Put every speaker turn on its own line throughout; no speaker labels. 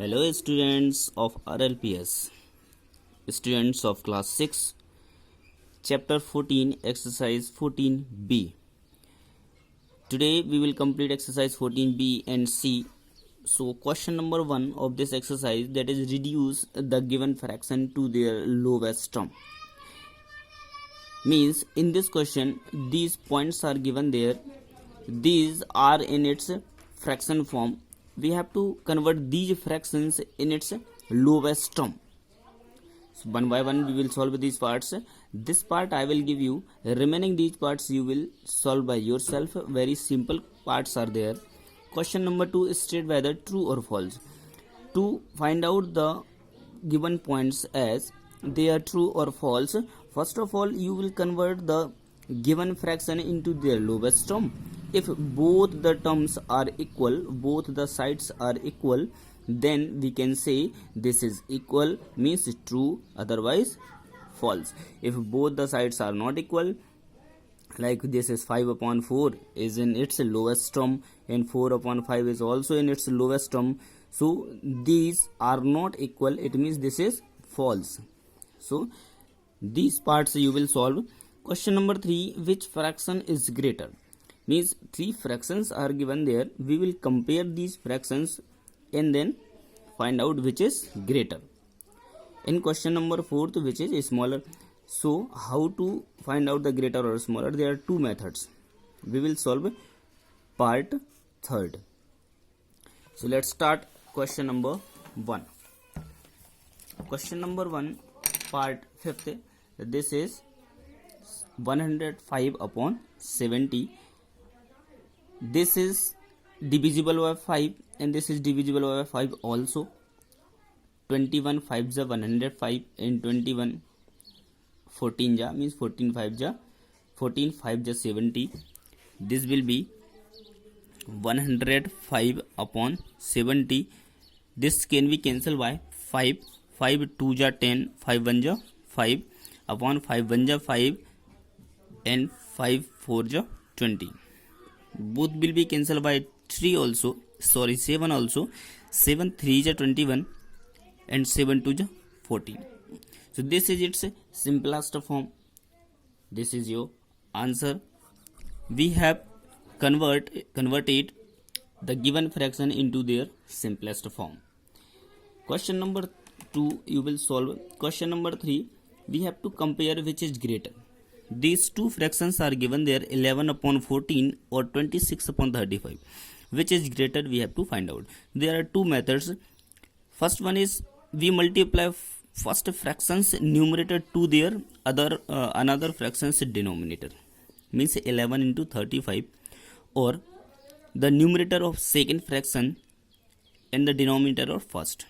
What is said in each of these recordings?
Hello students of RLPS, students of class 6, chapter 14, exercise 14b. Today we will complete exercise 14b and c. So question number 1 of this exercise, that is reduce the given fraction to their lowest term. Means in this question these points are given there, these are in its fraction form. We have to convert these fractions in its lowest term. So one by one we will solve these parts. This part I will give you, remaining these parts you will solve by yourself. Very simple parts are there. Question number 2 is state whether true or false. To find out the given points as they are true or false, first of all you will convert the given fraction into their lowest term. If both the terms are equal, both the sides are equal, then we can say this is equal, means true, otherwise false. If both the sides are not equal, like this is 5 upon 4 is in its lowest term and 4 upon 5 is also in its lowest term, so these are not equal, it means this is false. So these parts you will solve. Question number 3, which fraction is greater? Means 3 fractions are given there, we will compare these fractions and then find out which is greater. In question number 4, which is smaller. So how to find out the greater or smaller? There are 2 methods. We will solve part 3rd. So let's start question number 1. Question number 1, part 5th. This is 105 upon 70. This is divisible by 5 and this is divisible by 5 also. 21 5 ja 105 and 21 14 ja means 14 5 ja 14 5 ja 70. This will be 105 upon 70. This can be cancelled by 5. 5 2 ja 10, 5 1 ja 5 upon 5 1 ja 5 and 5 4 ja 20. Both will be cancelled by 3 also, 7 also. 7 3 ja 21 and 7 2 ja 14. So this is its simplest form. This is your answer. We have converted the given fraction into their simplest form. Question number 2 you will solve. Question number 3, we have to compare which is greater. These 2 fractions are given there, 11 upon 14 or 26 upon 35. Which is greater we have to find out. There are 2 methods. First one is we multiply first fractions numerator to their another fractions denominator. Means 11 into 35, or the numerator of second fraction and the denominator of first.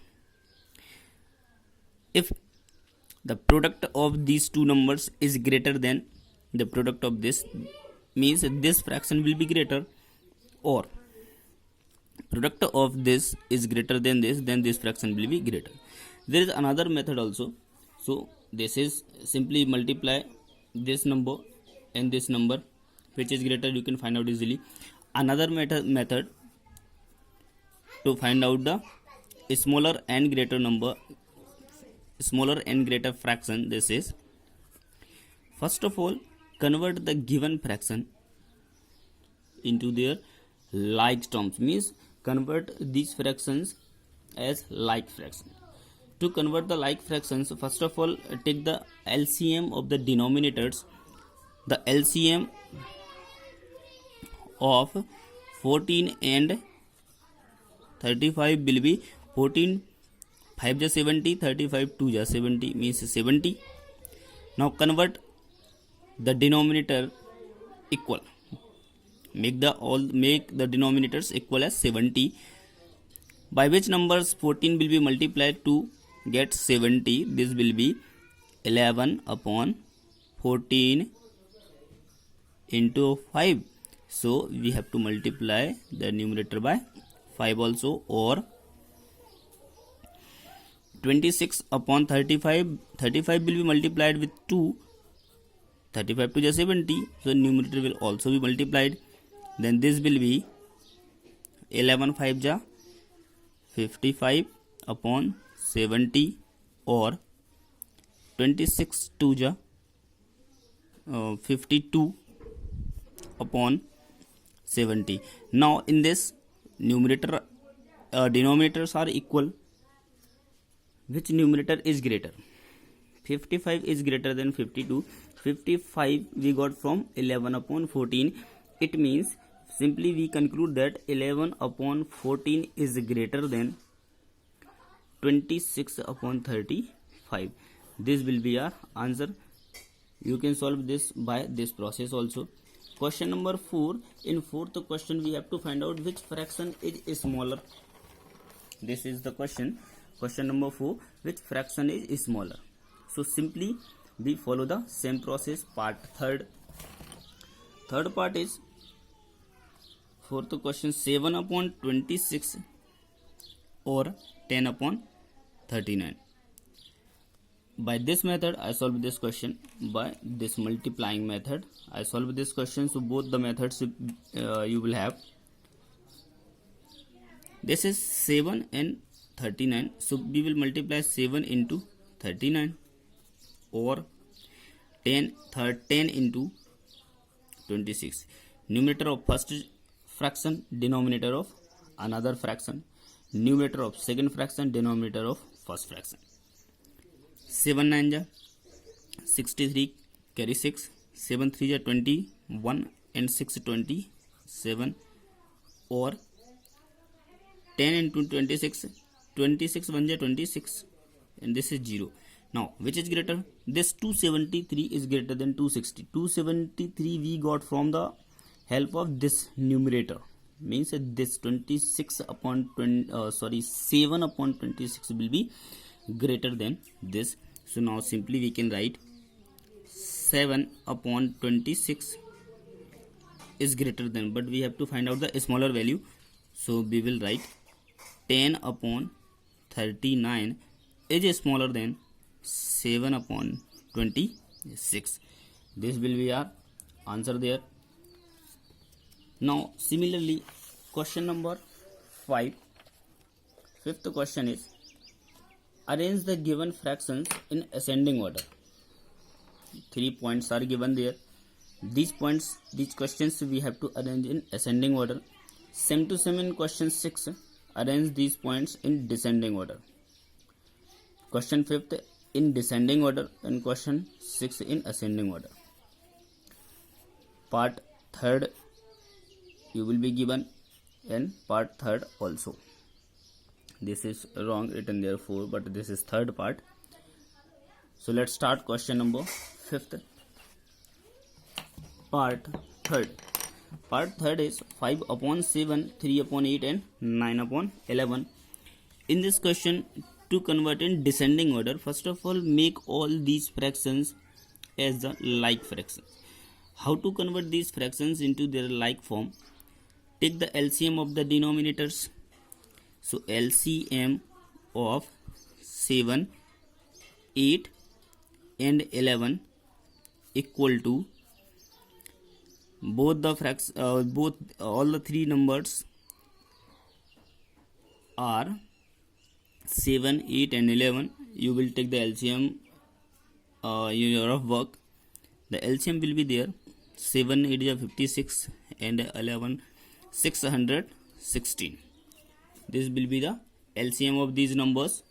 If the product of these 2 numbers is greater than the product of this, means this fraction will be greater, or product of this is greater than this, then this fraction will be greater. There is another method also. So this is simply multiply this number and this number, which is greater you can find out easily. Another method to find out the smaller and greater number, smaller and greater fraction. This is, first of all, convert the given fraction into their like terms, means convert these fractions as like fractions. To convert the like fractions, first of all take the LCM of the denominators. The LCM of 14 and 35 will be 14 5 ja 70, 35 2 ja 70, means 70. Now convert the denominator equal. Make the denominators equal as 70. By which numbers 14 will be multiplied to get 70? This will be 11 upon 14 into 5. So we have to multiply the numerator by 5 also, or 26 upon 35. 35 will be multiplied with 2. 35 to 70. So numerator will also be multiplied. Then this will be 11 5 ja 55 upon 70 or 26 to the 52 upon 70. Now in this numerator denominators are equal. Which numerator is greater? 55 is greater than 52. 55 we got from 11 upon 14. It means simply we conclude that 11 upon 14 is greater than 26 upon 35. This will be our answer. You can solve this by this process also. Question number 4. In fourth question we have to find out which fraction is smaller. This is the question. Question number 4. Which fraction is smaller? So simply we follow the same process. Part third. Third part is fourth question, 7 upon 26 or 10 upon 39. By this method I solve this question. By this multiplying method I solve this question. So both the methods you will have. This is 7 and 39. So we will multiply 7 into 39 or 10 into 26. Numerator of first fraction, denominator of another fraction. Numerator of second fraction, denominator of first fraction. 7 9 ja 63, carry 6. 7 3 ja 21 and 6 27 or 10 into 26. 26 1 ja 26 and this is 0. Now which is greater? This 273 is greater than 260. 273 we got from the help of this numerator. Means that this 26 upon 7 upon 26 will be greater than this. So now simply we can write 7 upon 26 is greater than, but we have to find out the smaller value. So we will write 10 upon 39 is smaller than 7 upon 26. This will be our answer there. Now similarly, question number 5. Fifth question is, arrange the given fractions in ascending order. 3 points are given there. These questions we have to arrange in ascending order. Same to same in question 6. Arrange these points in descending order. Question 5th in descending order and question 6 in ascending order. Part 3rd you will be given and part 3rd also. This is wrong written there 4, but this is third part. So let's start question number 5th. Part 3rd. Part 3rd is 5 upon 7, 3 upon 8 and 9 upon 11. In this question, to convert in descending order, first of all make all these fractions as the like fractions. How to convert these fractions into their like form? Take the LCM of the denominators. So LCM of 7, 8 and 11 equal to all the three numbers are 7, 8 and 11. You will take the LCM your of work. The LCM will be there. 7 8 is 56 and 11 616. This will be the LCM of these numbers.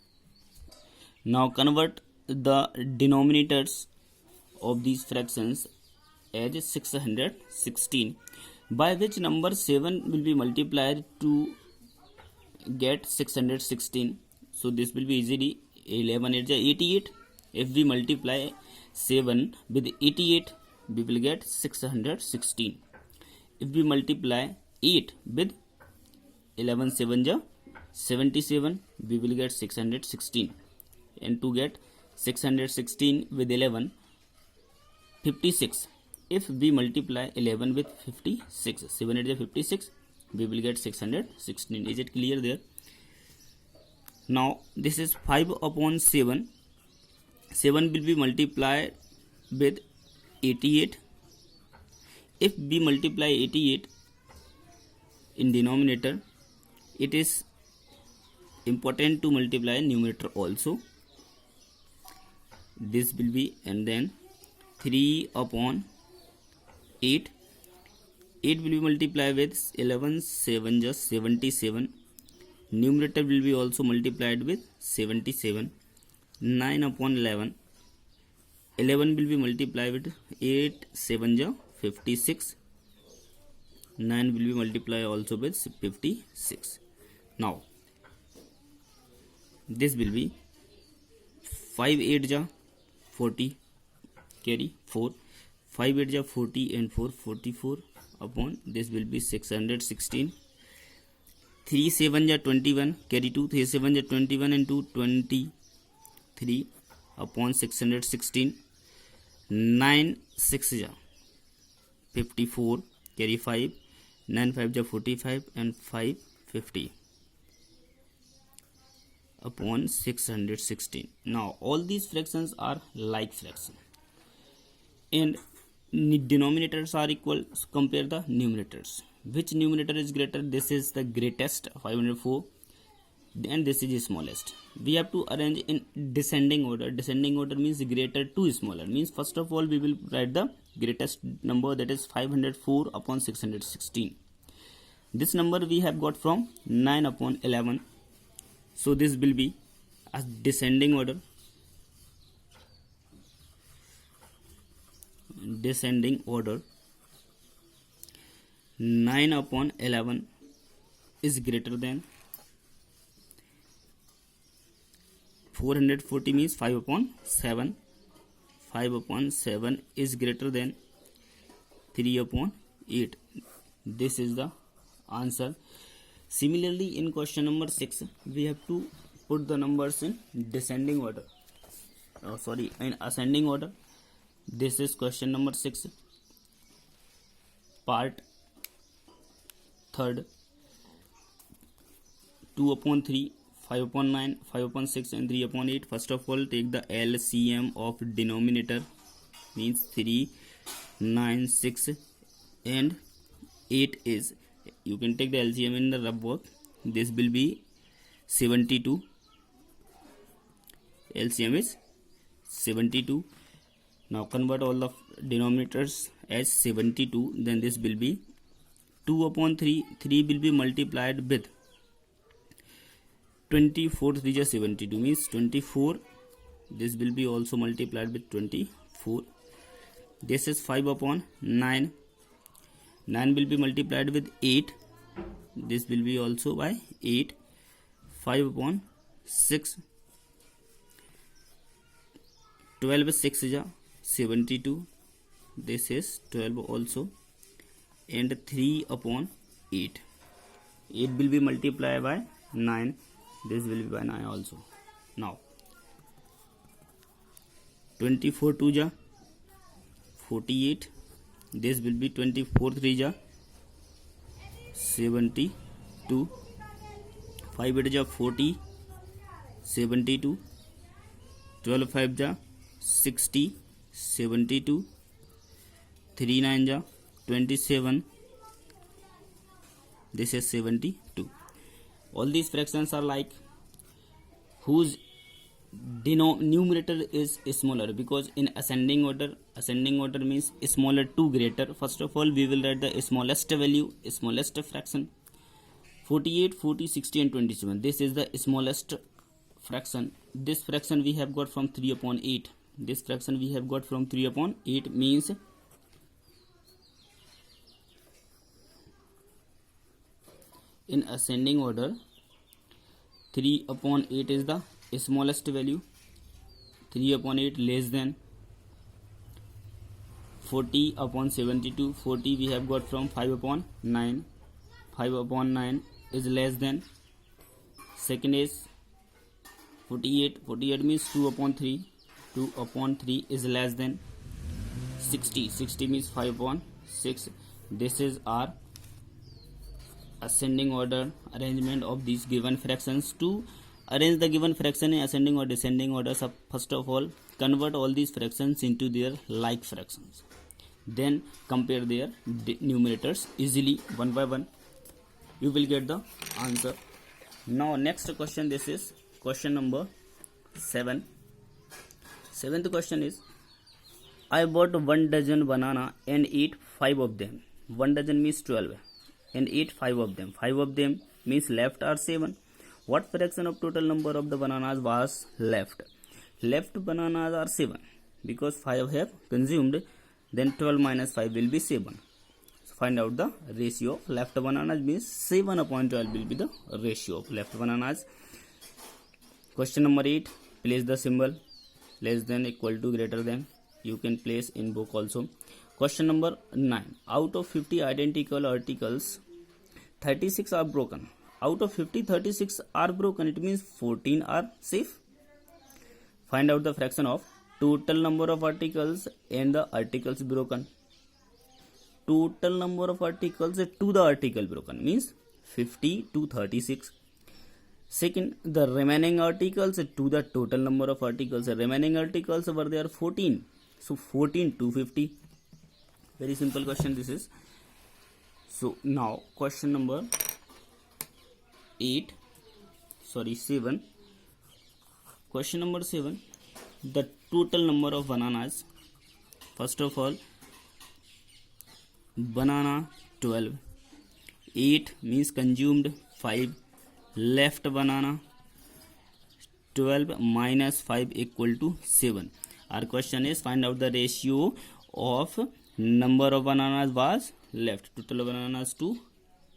Now convert the denominators of these fractions as 616. By which number 7 will be multiplied to get 616. So this will be easily 11 8 is 88. If we multiply 7 with 88, we will get 616. If we multiply 8 with 11 7 is 77, we will get 616. And to get 616 with 11, 56. If we multiply 11 with 56, 7 8 is 56, we will get 616. Is it clear there? Now this is 5 upon 7. 7 will be multiplied with 88. If we multiply 88 in denominator, it is important to multiply numerator also. This will be, and then 3 upon 8. 8 will be multiplied with 11, 7 just 77. Numerator will be also multiplied with 77. 9 upon 11. 11 will be multiplied with 8, 7 just 56. 9 will be multiplied also with 56. Now this will be 5 8 ja 40, carry 4. 5 8 ja 40 and 4 44 upon this will be 616. 3 7 ja 21, carry 2. 3 7 ja 21 and 2 23 upon 616. 9 6 ja 54, carry 5. 9 5 ja 45 and 5 50 upon 616. Now all these fractions are like fraction and denominators are equal. So compare the numerators. Which numerator is greater? This is the greatest, 504, and this is the smallest. We have to arrange in descending order. Descending order means greater to smaller. Means first of all we will write the greatest number, that is 504 upon 616. This number we have got from 9 upon 11. So this will be a descending order. Descending order. 9 upon 11 is greater than 440, means 5 upon 7. 5 upon 7 is greater than 3 upon 8. This is the answer. Similarly, in question number 6, we have to put the numbers in descending order. In ascending order. This is question number 6, part 3rd. 2 upon 3, 5 upon 9, 5 upon 6 and 3 upon 8. First of all, take the LCM of denominator, means 3, 9, 6 and 8 is, you can take the LCM in the rub work. This will be 72. LCM is 72. Now convert all the denominators as 72. Then this will be 2 upon 3. 3 will be multiplied with 24 3 is 72, means 24. This will be also multiplied with 24. This is 5 upon 9. 9 will be multiplied with 8. This will be also by 8. 5 upon 6. 12 is 6 is 72. This is 12 also. And 3 upon 8. 8 will be multiplied by 9. This will be by 9 also. Now 24 2 ja 48. This will be 24 3 ja 72. 5 8 ja 40, 72. 12 5 ja 60, 72. 3 9 ja 27. This is 72. All these fractions are like whose numerator is smaller, because in ascending order means smaller to greater. First of all, we will write the smallest value, smallest fraction. 48, 40, 60 and 27. This is the smallest fraction. This fraction we have got from 3 upon 8. This fraction we have got from 3 upon 8, means in ascending order 3 upon 8 is the smallest value. 3 upon 8 less than 40 upon 72. 40 we have got from 5 upon 9. 5 upon 9 is less than. Second is 48. 48 means 2 upon 3. 2 upon 3 is less than 60. 60 means 5 upon 6. This is our ascending order arrangement of these given fractions. To arrange the given fraction in ascending or descending order, first of all convert all these fractions into their like fractions, then compare their numerators easily one by one. You will get the answer. Now next question, this is question number 7. Seventh question is, I bought 1 dozen banana and eat 5 of them. 1 dozen means 12 and eat 5 of them. 5 of them means left are 7. What fraction of total number of the bananas was left? Left bananas are 7 because 5 have consumed, then 12 minus 5 will be 7. So find out the ratio of left bananas, means 7 upon 12 will be the ratio of left bananas. Question number 8, place the symbol less than, equal to, greater than. You can place in book also. Question number 9, out of 50 identical articles, 36 are broken. Out of 50, 36 are broken. It means 14 are safe. Find out the fraction of total number of articles and the articles broken. Total number of articles to the article broken means 50 to 36. Second, the remaining articles to the total number of articles. The remaining articles were there 14. So 14 to 50. Very simple question this is. So now question number 7. Question number 7. The total number of bananas. First of all, banana 12. 8 means consumed 5. Left banana 12 minus 5 equal to 7. Our question is, find out the ratio of number of bananas was left. Total bananas to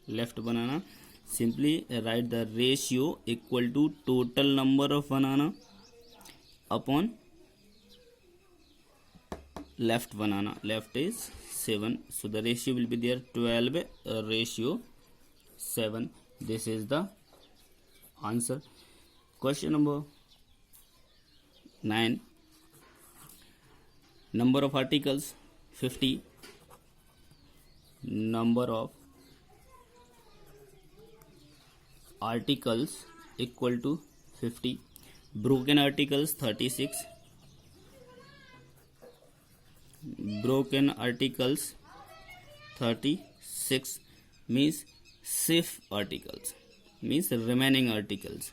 left banana. Simply write the ratio equal to total number of banana upon left banana. Left is 7. So the ratio will be there 12 ratio 7. This is the answer. Question number 9. Number of articles 50. Number of articles equal to 50. Broken articles 36. Broken articles 36 means safe articles, means remaining articles.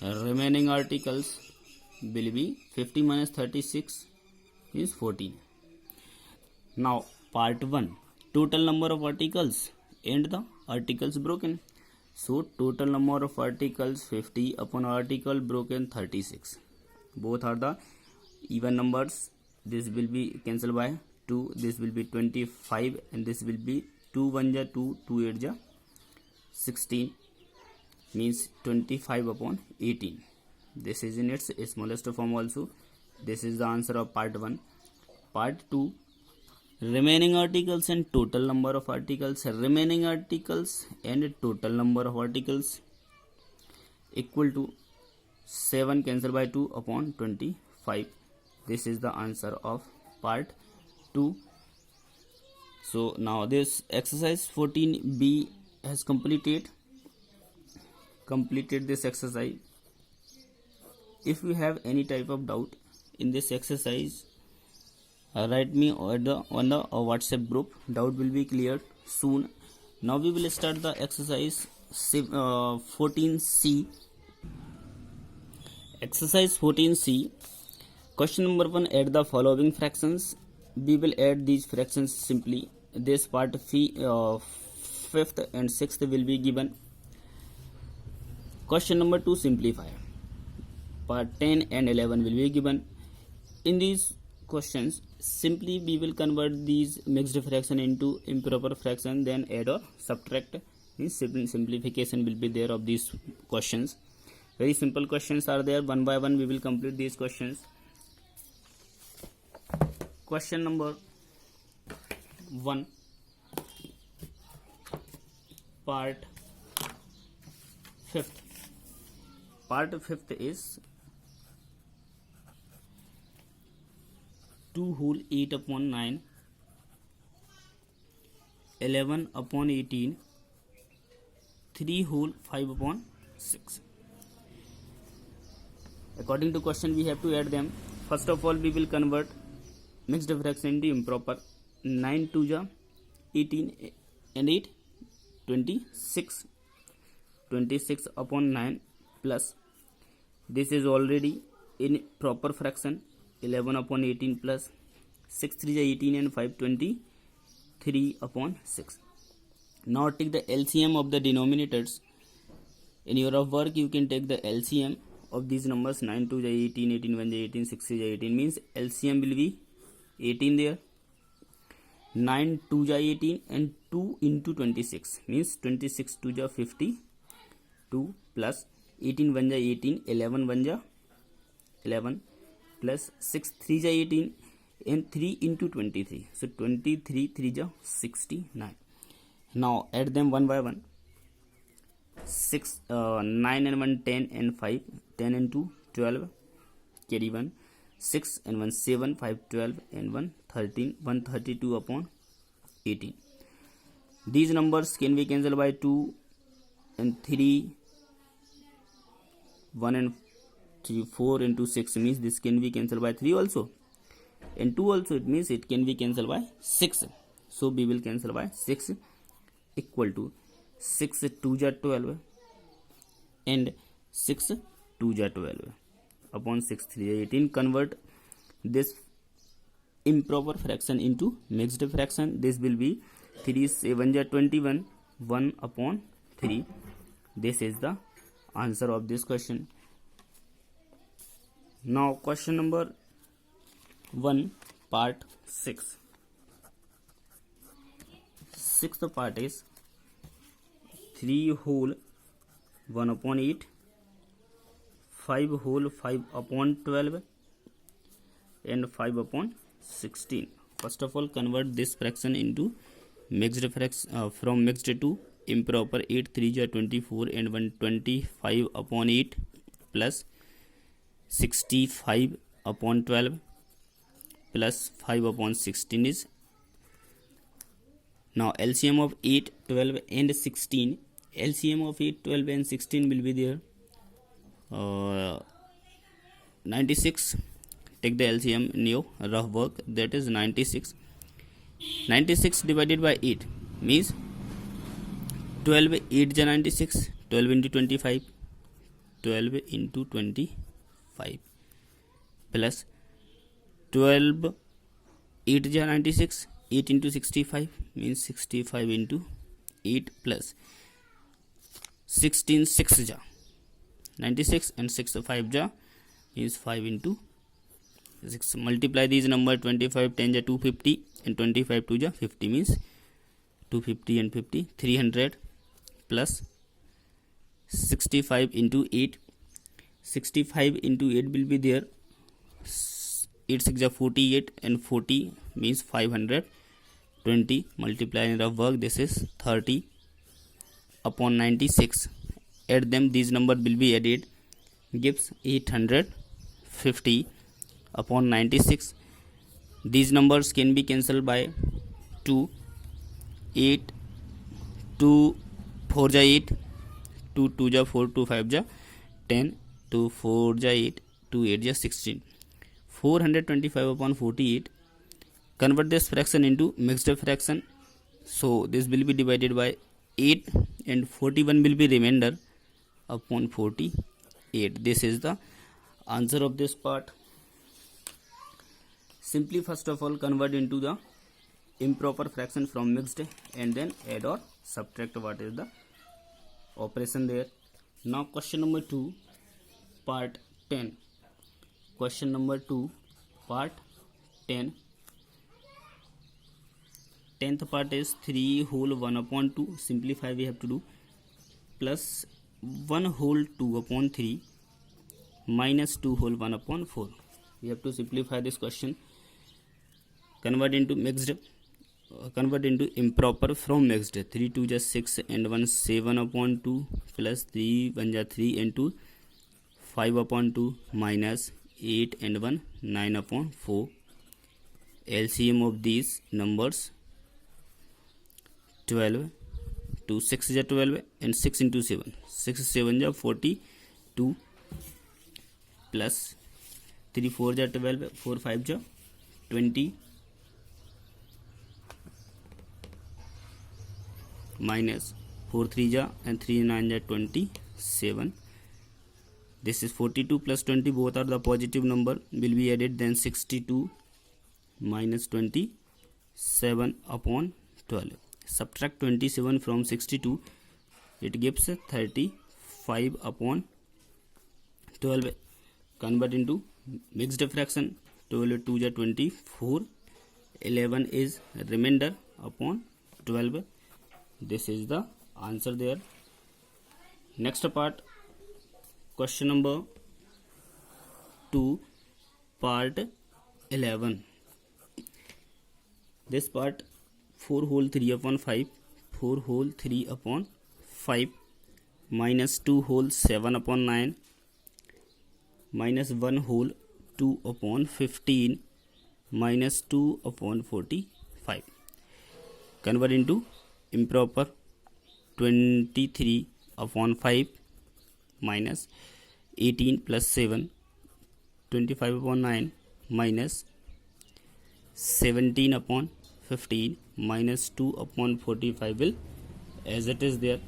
Remaining articles will be 50 minus 36 is 14. Now part 1, total number of articles and the articles broken. So total number of articles 50 upon article broken 36. Both are the even numbers. This will be cancelled by 2. This will be 25 and this will be 2 1 ja 2, 2 8 ja 16, means 25 upon 18. This is in its smallest form also. This is the answer of part 1. Part 2, remaining articles and total number of articles. Remaining articles and total number of articles equal to 7 cancelled by 2 upon 25. This is the answer of part 2. So now this exercise 14b has completed this exercise. If you have any type of doubt in this exercise, write me on the WhatsApp group. Doubt will be cleared soon. Now we will start the exercise 14c. Exercise 14c. Question number 1, add the following fractions. We will add these fractions simply. This part 5th and 6th will be given. Question number 2, simplify. Part 10 and 11 will be given. In these questions, simply we will convert these mixed fraction into improper fraction, then add or subtract. Simplification will be there of these questions. Very simple questions are there. One by one we will complete these questions. Question number 1, part 5th. Part 5th is 2 whole 8 upon 9, 11 upon 18, 3 whole 5 upon 6. According to question, we have to add them. First of all, we will convert mixed fraction into improper. 9 2 ja 18 and 8 26 upon 9 plus this is already in proper fraction 11 upon 18 plus 6 3 is 18 and 5 23 upon 6. Now take the LCM of the denominators. In your work you can take the LCM of these numbers. 9 2 is 18, 18 1 is 18, 6 is 18, means LCM will be 18 there. 9 2 is 18 and 2 into 26 means 26 2 is 52 plus 18 1 is 18, 11 1 is 11 plus 6 3 is 18 and 3 into 23, so 23 3 is 69. Now add them one by one. 9 and 1 10 and 5, 10 and 2 12, carry 1, 6 and 1 7, 5 12 and 1 13, 132 upon 18. These numbers can be cancelled by 2 and 3, 1 and 3, 4 into 6 means this can be cancelled by 3 also, and 2 also, it means it can be cancelled by 6. So we will cancel by 6, equal to 6 2 is 12 and 6 2 is 12 upon 6 3 is 18. Convert this improper fraction into mixed fraction. This will be 3 7 is 21, 1 upon 3. This is the answer of this question. Now question number 1, part 6. Sixth part is 3 whole 1 upon 8, 5 whole 5 upon 12 and 5 upon 16. First of all, convert this fraction into mixed fraction, from mixed to improper. 8 3 is 24 and 125 upon 8 plus 65 upon 12 plus 5 upon 16 is. Now LCM of 8, 12 and 16. LCM of 8, 12 and 16 will be there. 96. Take the LCM in your rough work. That is 96. 96 divided by 8 means 12 8 is 96. 12 into 25. 12 into 25 plus 12 8 is 96. 8 into 65 means 65 into 8 plus 16 6 ja 96 and 6 5 ja means 5 into 6. Multiply these number. 25 10 ja 250 and 25 2 ja 50 means 250 and 50 300 plus 65 into 8. 65 into 8 will be there. 8 6 ja 48 and 40 means 520. Multiply in rough work. This is 30 upon 96. Add them. These number will be added, gives 850 upon 96. These numbers can be cancelled by 2. 8 2 4 ja 8, 2 2 ja 4, 2 5 ja 10, 2 4 ja 8, 2 8 ja 16. 425 upon 48. Convert this fraction into mixed fraction. So this will be divided by 8 and 41 will be remainder upon 48. This is the answer of this part. Simply first of all convert into the improper fraction from mixed and then add or subtract what is the operation there. Now question number 2, part 10. Question number 2, part 10. 10th part is 3 whole 1 upon 2. Simplify we have to do. Plus 1 whole 2 upon 3 minus 2 whole 1 upon 4. We have to simplify this question. Convert into mixed. Convert into improper from mixed. 3 2 is 6 and 1 7 upon 2 plus 3 1 is 3 and 2 5 upon 2 minus 8 and 1 9 upon 4. LCM of these numbers 12. 2 6 is 12 and 6 into 7. 6 7 is 42 plus 3 4 is 12, 4 5 is 20 minus 4 3 ja and 3 9 ja 27. This is 42 plus 20, both are the positive number, will be added, then 62 minus 27 upon 12. Subtract 27 from 62, it gives 35 upon 12. Convert into mixed fraction. 12 2 ja 24, 11 is remainder upon 12. This is the answer there. Next part, question number 2, part 11. This part, 4 whole 3 upon 5, 4 whole 3 upon 5, minus 2 whole 7 upon 9, minus 1 whole 2 upon 15, minus 2 upon 45. Convert into improper. 23 upon 5 minus 18 plus 7, 25 upon 9 minus 17 upon 15 minus 2 upon 45 will as it is there.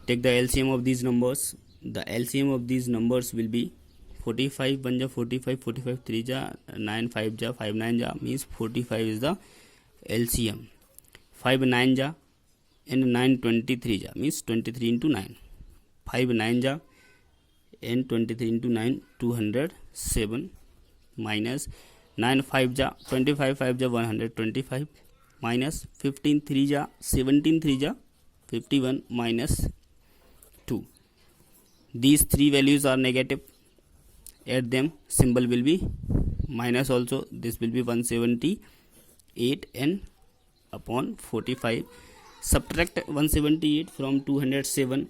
Take the LCM of these numbers. The LCM of these numbers will be 45 1 ja 45, 45 3 ja 9, 5 ja 5 9 ja, means 45 is the LCM. 5 9 ja and 9 23 ja, means 23 into 9. 5 9 ja and 23 into 9, 207, minus 9 5 ja 25, 5 ja 125, minus 15 3 ja 17 3 ja 51, minus 2. These three values are negative. Add them, symbol will be minus also. This will be 178 and upon 45. Subtract 178 from 207,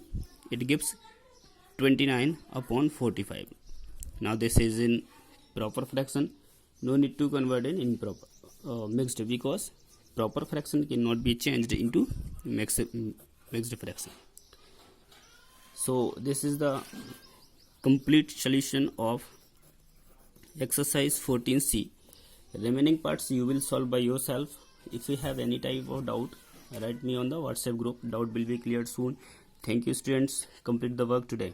it gives 29 upon 45. Now this is in proper fraction. No need to convert in improper mixed, because proper fraction cannot be changed into mixed fraction. So this is the complete solution of exercise 14C. Remaining parts you will solve by yourself. If you have any type of doubt, write me on the WhatsApp group. Doubt will be cleared soon. Thank you students. Complete the work today.